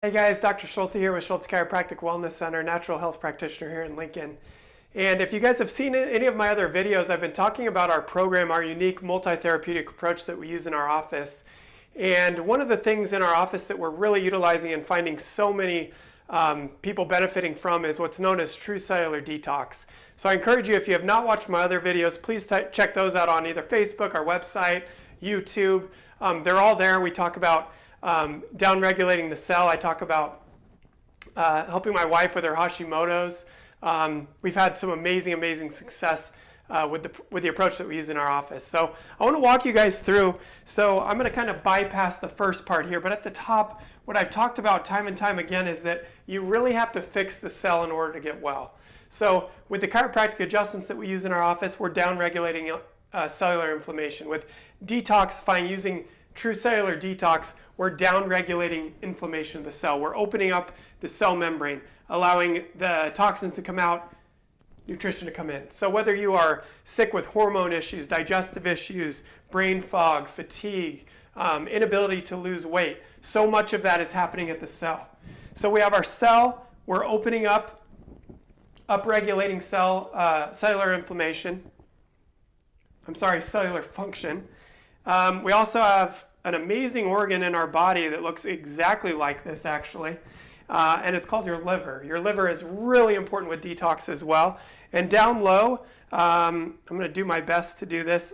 Hey guys, Dr. Schulte here with Schulte Chiropractic Wellness Center, natural health practitioner here in Lincoln. And if you guys have seen any of my other videos, I've been talking about our program, our unique multi-therapeutic approach that we use in our office. And one of the things in our office that we're really utilizing and finding so many people benefiting from is what's known as true cellular detox. So I encourage you, if you have not watched my other videos, please check those out on either Facebook, our website, YouTube. They're all there. We talk about down-regulating the cell. I talk about helping my wife with her Hashimoto's. We've had some amazing success with the approach that we use in our office. So I want to walk you guys through. So I'm going to kind of bypass the first part here, but at the top, what I've talked about time and time again is that you really have to fix the cell in order to get well. So with the chiropractic adjustments that we use in our office, we're down-regulating cellular inflammation. With detoxifying using true cellular detox, we're down-regulating inflammation of the cell. We're opening up the cell membrane, allowing the toxins to come out, nutrition to come in. So whether you are sick with hormone issues, digestive issues, brain fog, fatigue, inability to lose weight, so much of that is happening at the cell. So we have our cell, we're opening up, upregulating cellular inflammation. Cellular function. We also have an amazing organ in our body that looks exactly like this, actually, and it's called your liver. Your liver is really important with detox as well. And down low, I'm going to do my best to do this.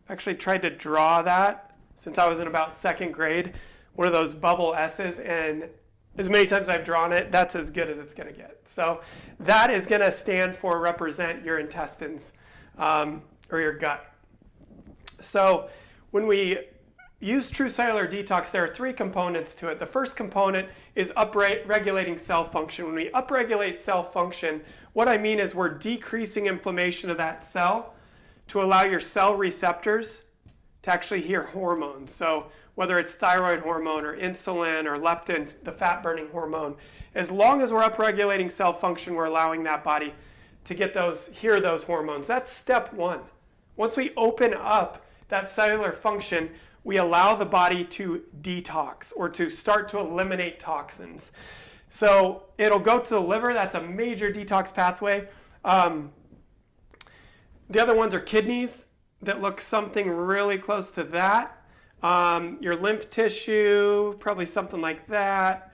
I actually tried to draw that since I was in about second grade, one of those bubble S's, and as many times I've drawn it, that's as good as it's going to get. So that is going to stand for represent your intestines or your gut. So when we use true cellular detox, there are three components to it. The first component is upregulating cell function. When we upregulate cell function, what I mean is we're decreasing inflammation of that cell to allow your cell receptors to actually hear hormones. So whether it's thyroid hormone or insulin or leptin, the fat-burning hormone, as long as we're upregulating cell function, we're allowing that body to hear those hormones. That's step one. Once we open up that cellular function, we allow the body to detox or to start to eliminate toxins. So it'll go to the liver. That's a major detox pathway. The other ones are kidneys that look something really close to that. Your lymph tissue, probably something like that.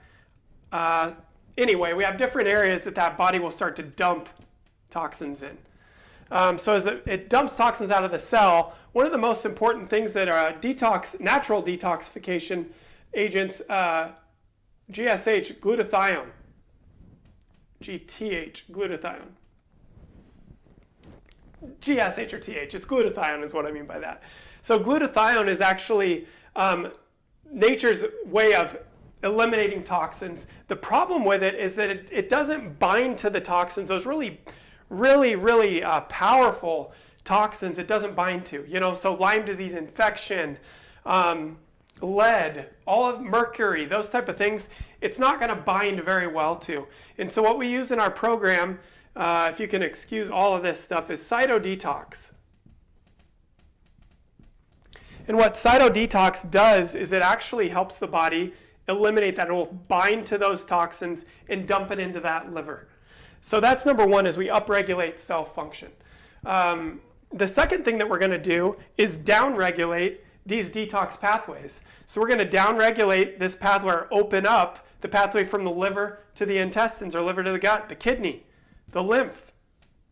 Anyway, we have different areas that body will start to dump toxins in. So as it dumps toxins out of the cell, one of the most important things that are natural detoxification agents, GSH, glutathione, GTH, glutathione. GSH or TH, it's glutathione is what I mean by that. So glutathione is actually nature's way of eliminating toxins. The problem with it is that it doesn't bind to the toxins, those really powerful toxins it doesn't bind to. So Lyme disease infection, lead, all of mercury, those type of things, it's not going to bind very well to. And so what we use in our program, if you can excuse all of this stuff, is cytodetox. And what cytodetox does is it actually helps the body eliminate that. It will bind to those toxins and dump it into that liver. So that's number one, is we upregulate cell function. The second thing that we're going to do is downregulate these detox pathways. So we're going to downregulate this pathway, or open up the pathway from the liver to the intestines, or liver to the gut, the kidney, the lymph,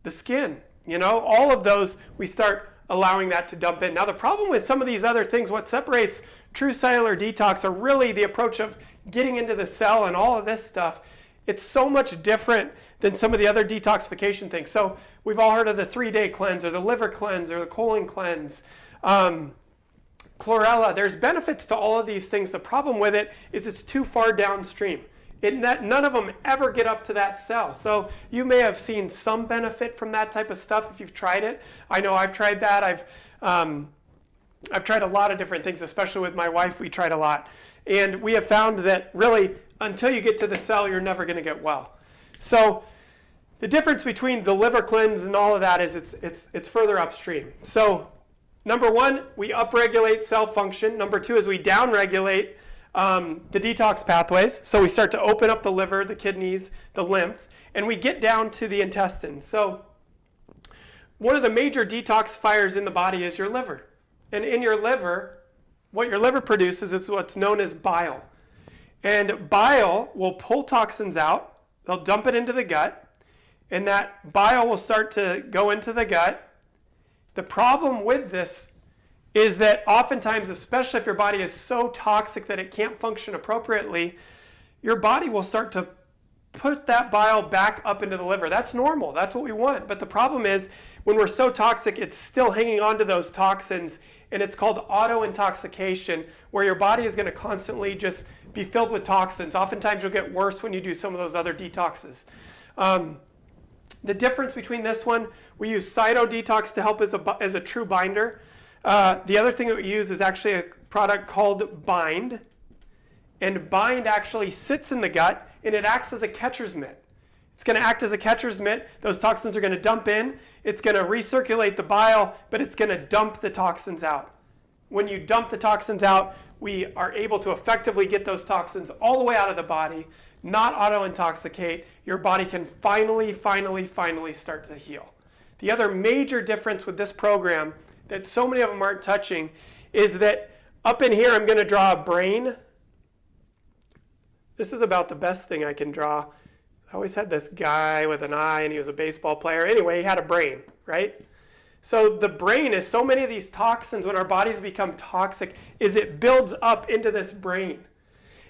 the skin. All of those, we start allowing that to dump in. Now the problem with some of these other things, what separates true cellular detox, or really the approach of getting into the cell and all of this stuff, it's so much different than some of the other detoxification things. So we've all heard of the 3-day cleanse, or the liver cleanse, or the colon cleanse. Chlorella, there's benefits to all of these things. The problem with it is it's too far downstream. None of them ever get up to that cell. So you may have seen some benefit from that type of stuff if you've tried it. I know I've tried that. I've tried a lot of different things, especially with my wife. We tried a lot. And we have found that really, until you get to the cell, you're never going to get well. So the difference between the liver cleanse and all of that is it's further upstream. So number one, we upregulate cell function. Number two is we downregulate the detox pathways. So we start to open up the liver, the kidneys, the lymph, and we get down to the intestines. So one of the major detoxifiers in the body is your liver. And in your liver, what your liver produces is what's known as bile. And bile will pull toxins out. They'll dump it into the gut. And that bile will start to go into the gut. The problem with this is that oftentimes, especially if your body is so toxic that it can't function appropriately, your body will start to put that bile back up into the liver. That's normal. That's what we want. But the problem is when we're so toxic, it's still hanging on to those toxins, and it's called auto-intoxication, where your body is going to constantly just be filled with toxins. Oftentimes, you'll get worse when you do some of those other detoxes. The difference between this one, we use Cyto Detox to help as a true binder. The other thing that we use is actually a product called Bind. And Bind actually sits in the gut, and it acts as a catcher's mitt. It's going to act as a catcher's mitt. Those toxins are going to dump in. It's going to recirculate the bile, but it's going to dump the toxins out. When you dump the toxins out, we are able to effectively get those toxins all the way out of the body, not auto-intoxicate. Your body can finally start to heal. The other major difference with this program that so many of them aren't touching is that up in here I'm going to draw a brain. This is about the best thing I can draw. I always had this guy with an eye and he was a baseball player. Anyway, he had a brain, right? So the brain is so many of these toxins, when our bodies become toxic, is it builds up into this brain.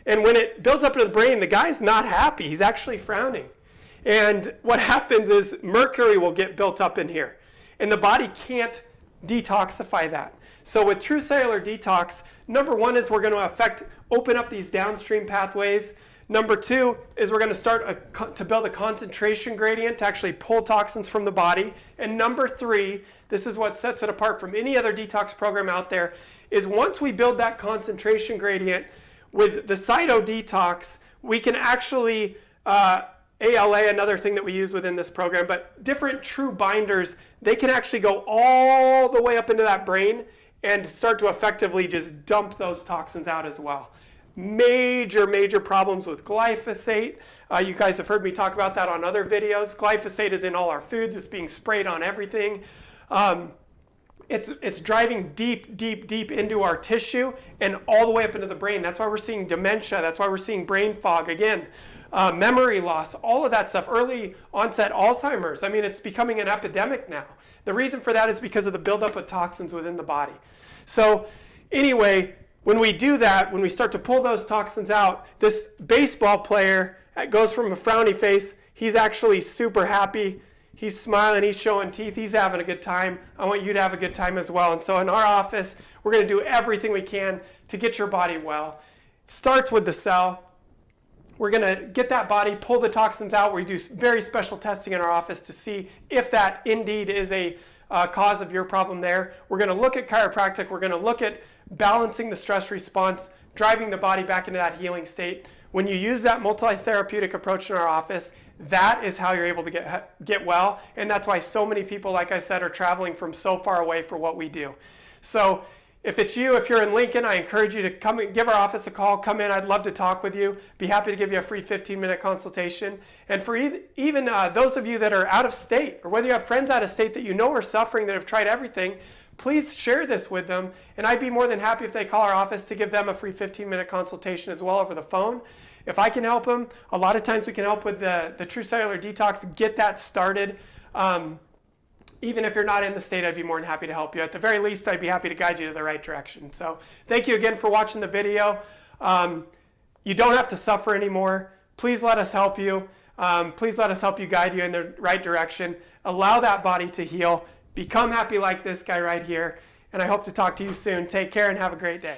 And when it builds up into the brain, the guy's not happy. He's actually frowning. And what happens is mercury will get built up in here. And the body can't detoxify that. So with True Cellular Detox, number one is we're going to open up these downstream pathways. Number two is we're going to start to build a concentration gradient to actually pull toxins from the body. And number three, this is what sets it apart from any other detox program out there, is once we build that concentration gradient with the Cyto Detox, we can actually, ALA, another thing that we use within this program, but different true binders, they can actually go all the way up into that brain and start to effectively just dump those toxins out as well. Major problems with glyphosate. You guys have heard me talk about that on other videos. Glyphosate is in all our foods. It's being sprayed on everything. It's driving deep into our tissue and all the way up into the brain. That's why we're seeing dementia. That's why we're seeing brain fog. Again, memory loss, all of that stuff. Early onset Alzheimer's. I mean, it's becoming an epidemic now. The reason for that is because of the buildup of toxins within the body. So anyway, when we do that, when we start to pull those toxins out, this baseball player goes from a frowny face. He's actually super happy. He's smiling, he's showing teeth, he's having a good time. I want you to have a good time as well. And so in our office, we're going to do everything we can to get your body well. It starts with the cell. We're going to get that body, pull the toxins out. We do very special testing in our office to see if that indeed is a cause of your problem there. We're going to look at chiropractic. We're going to look at balancing the stress response, driving the body back into that healing state. When you use that multi-therapeutic approach in our office, that is how you're able to get well. And that's why so many people, like I said, are traveling from so far away for what we do. So if it's you, if you're in Lincoln, I encourage you to come and give our office a call. Come in. I'd love to talk with you. Be happy to give you a free 15-minute consultation. And for even those of you that are out of state, or whether you have friends out of state that you know are suffering, that have tried everything, please share this with them. And I'd be more than happy if they call our office to give them a free 15-minute consultation as well over the phone. If I can help them, a lot of times we can help with the True Cellular Detox, get that started. Even if you're not in the state, I'd be more than happy to help you. At the very least, I'd be happy to guide you to the right direction. So thank you again for watching the video. You don't have to suffer anymore. Please let us help you. Please let us help you, guide you in the right direction. Allow that body to heal. Become happy like this guy right here. And I hope to talk to you soon. Take care and have a great day.